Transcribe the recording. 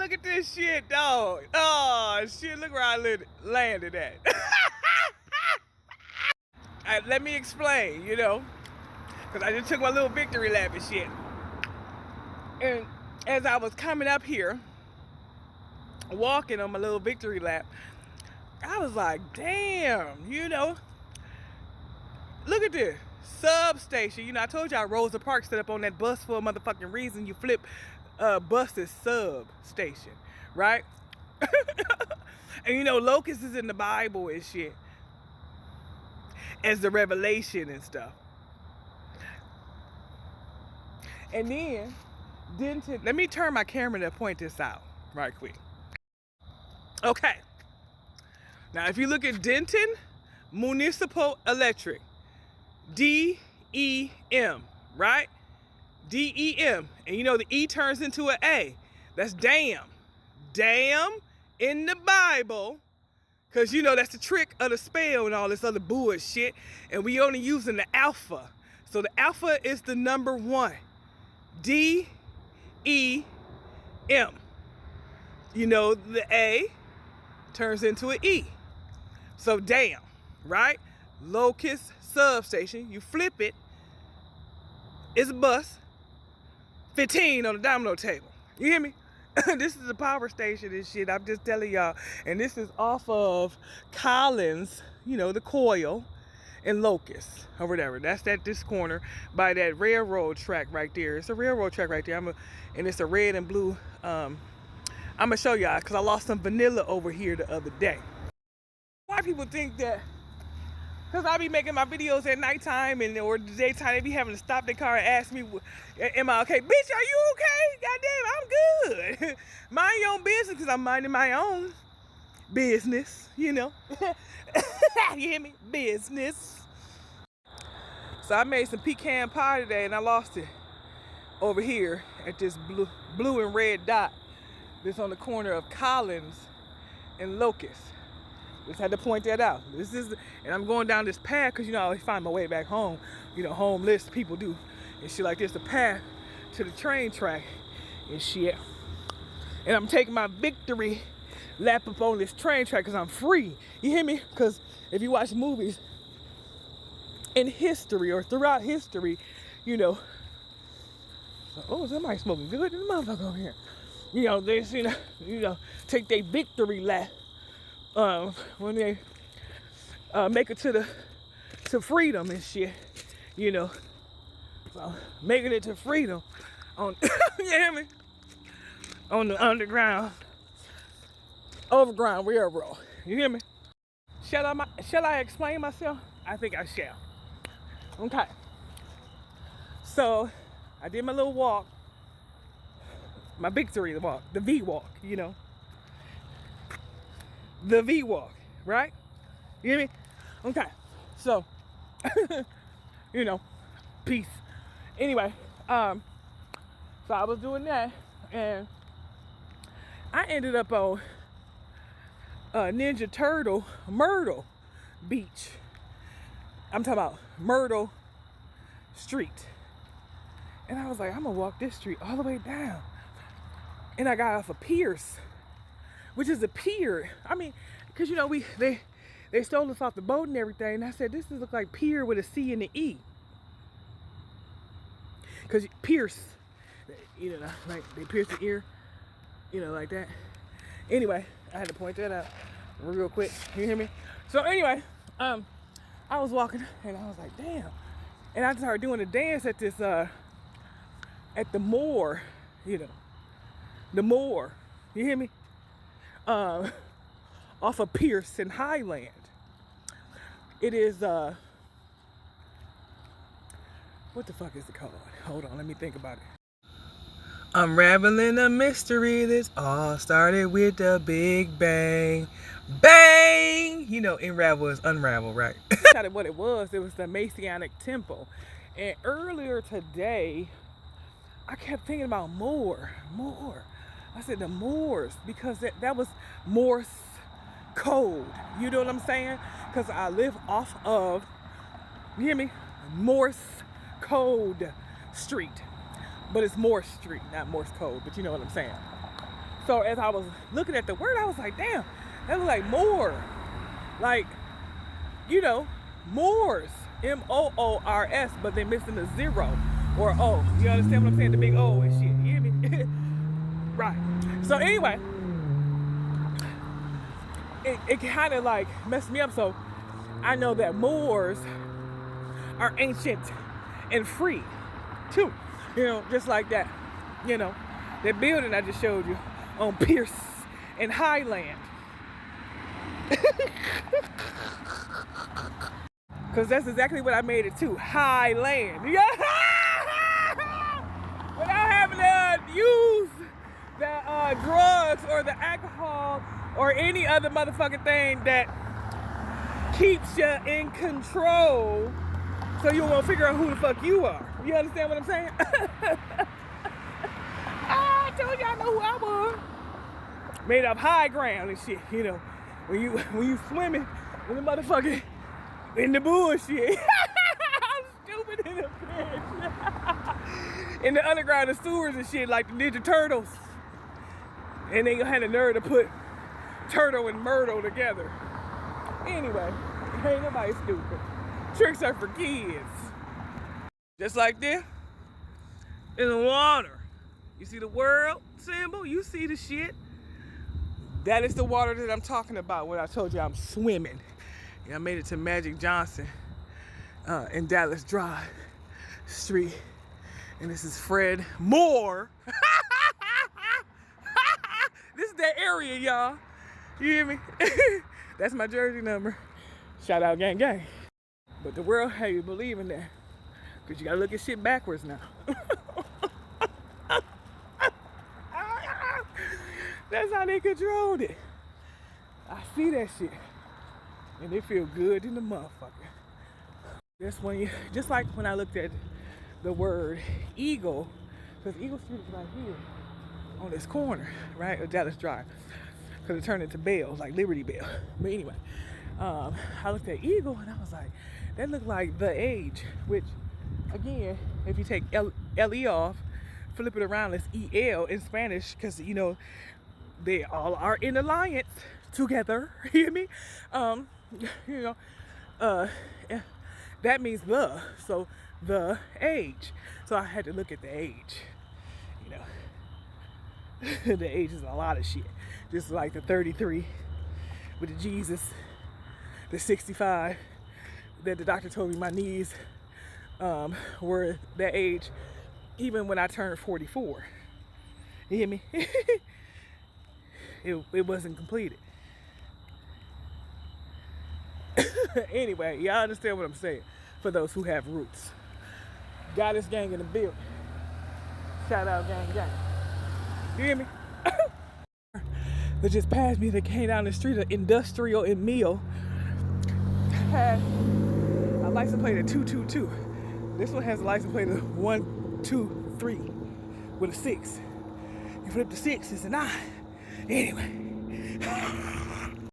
look at this shit, dog. Oh, shit, look where I landed at. Let me explain, because I just took my little victory lap and shit. And as I was coming up here, walking on my little victory lap, I was like, damn, look at this. Substation. I told y'all Rosa Parks set up on that bus for a motherfucking reason. You flip buses substation, right? And Locust is in the Bible and shit as the revelation and stuff. And then Denton, let me turn my camera to point this out right quick. Okay. Now if you look at Denton Municipal Electric, DEM, right? DEM. And the E turns into an A. That's damn. Damn in the Bible. Because that's the trick of the spell and all this other bullshit. And we only using the alpha. So the alpha is the number 1. DEM. The A turns into an E. So damn, right? Locust substation. You flip it. It's a bus. 15 on the domino table. You hear me? This is a power station and shit. I'm just telling y'all. And this is off of Collins, the Coil and Locust or whatever. That's at this corner by that railroad track right there. It's a railroad track right there. And it's a red and blue. I'm going to show y'all because I lost some vanilla over here the other day. Why people think that because I be making my videos at nighttime or the daytime, they be having to stop their car and ask me, am I okay? Bitch, are you okay? Goddamn, I'm good. Mind your own business because I'm minding my own business, You hear me? Business. So I made some pecan pie today and I lost it over here at this blue and red dot. This on the corner of Collins and Locust. Just had to point that out. And I'm going down this path because I always find my way back home. Homeless people do and shit like this. The path to the train track and shit. And I'm taking my victory lap up on this train track because I'm free. You hear me? Because if you watch movies in history or throughout history, oh, somebody smoking good in the motherfucker over here. They take their victory lap. When they make it to freedom and shit, so making it to freedom on you hear me? On the overground railroad. You hear me? Shall I explain myself? I think I shall. Okay. So I did my little walk, my victory walk, the V walk, The V walk, right? You hear me? Okay. So, peace. Anyway, so I was doing that and I ended up on Ninja Turtle Myrtle Beach. I'm talking about Myrtle Street. And I was like, I'm gonna walk this street all the way down. And I got off of Pierce, which is a pier. I mean, because they stole us off the boat and everything. And I said, this look like pier with a C and an E. Because Pierce, like they pierce the ear, like that. Anyway, I had to point that out real quick. You hear me? So anyway, I was walking and I was like, damn. And I started doing a dance at this, at the Moore, the Moore. You hear me? Off of Pierce and Highland. It is what the fuck is it called? Hold on, let me think about it. Unraveling a mystery. This all started with the Big Bang. Bang! Unravel is unravel, right? What it was the Messianic Temple. And earlier today, I kept thinking about Moore. I said the Moors, because that was Morse code. You know what I'm saying? Because I live off of, you hear me? Morse code street. But it's Morse Street, not Morse code, but you know what I'm saying. So as I was looking at the word, I was like, damn, that was like more. Like, you know, Moors. Moors, but they're missing the zero or O. You understand what I'm saying? The big O and shit. You hear me? Right. So anyway, it kind of like messed me up. So I know that Moors are ancient and free too. You know, just like that. You know, that building I just showed you on Pierce and Highland. Because that's exactly what I made it to. Highland. Yeah. Without having to use the drugs or the alcohol or any other motherfucking thing that keeps you in control so you won't figure out who the fuck you are. You understand what I'm saying? I told you I know who I was. Made up high ground and shit, you know. When you swimming in the motherfucking in the bullshit. I'm stupid in the bitch. In the underground, the sewers and shit, like the Ninja Turtles. And they had the nerve to put Turtle and Myrtle together. Anyway, ain't nobody stupid. Tricks are for kids. Just like this, in the water. You see the world symbol? You see the shit? That is the water that I'm talking about when I told you I'm swimming. Yeah, I made it to Magic Johnson in Dallas Drive Street. And this is Fred Moore. This is that area, y'all. You hear me? That's my jersey number. Shout out, gang, gang. But the world, hey, you believe in that. Because you got to look at shit backwards now. That's how they controlled it. I see that shit. And they feel good in the motherfucker. That's when you, just like when I looked at the word eagle, because Eagle Street is right here on this corner, right, of Dallas Drive. Because it turned into Bell, like Liberty Bell. But anyway, I looked at eagle and I was like, that looked like The Age, which, again, if you take L-E off, flip it around, it's E-L in Spanish, because, you know, they all are in alliance together. You hear me? You know, that means the. So The Age. So I had to look at the age. You know, the age is a lot of shit. Just like the 33 with the Jesus, the 65 that the doctor told me my knees were that age, even when I turned 44. You hear me? It wasn't completed. Anyway, y'all understand what I'm saying for those who have roots. Goddess gang in the building. Shout out, gang, gang. You hear me? That just passed me, that came down the street of Industrial and Mill. Had a license plate of 222. This one has a license plate of 123 with a 6. You flip the 6, it's a 9. Anyway.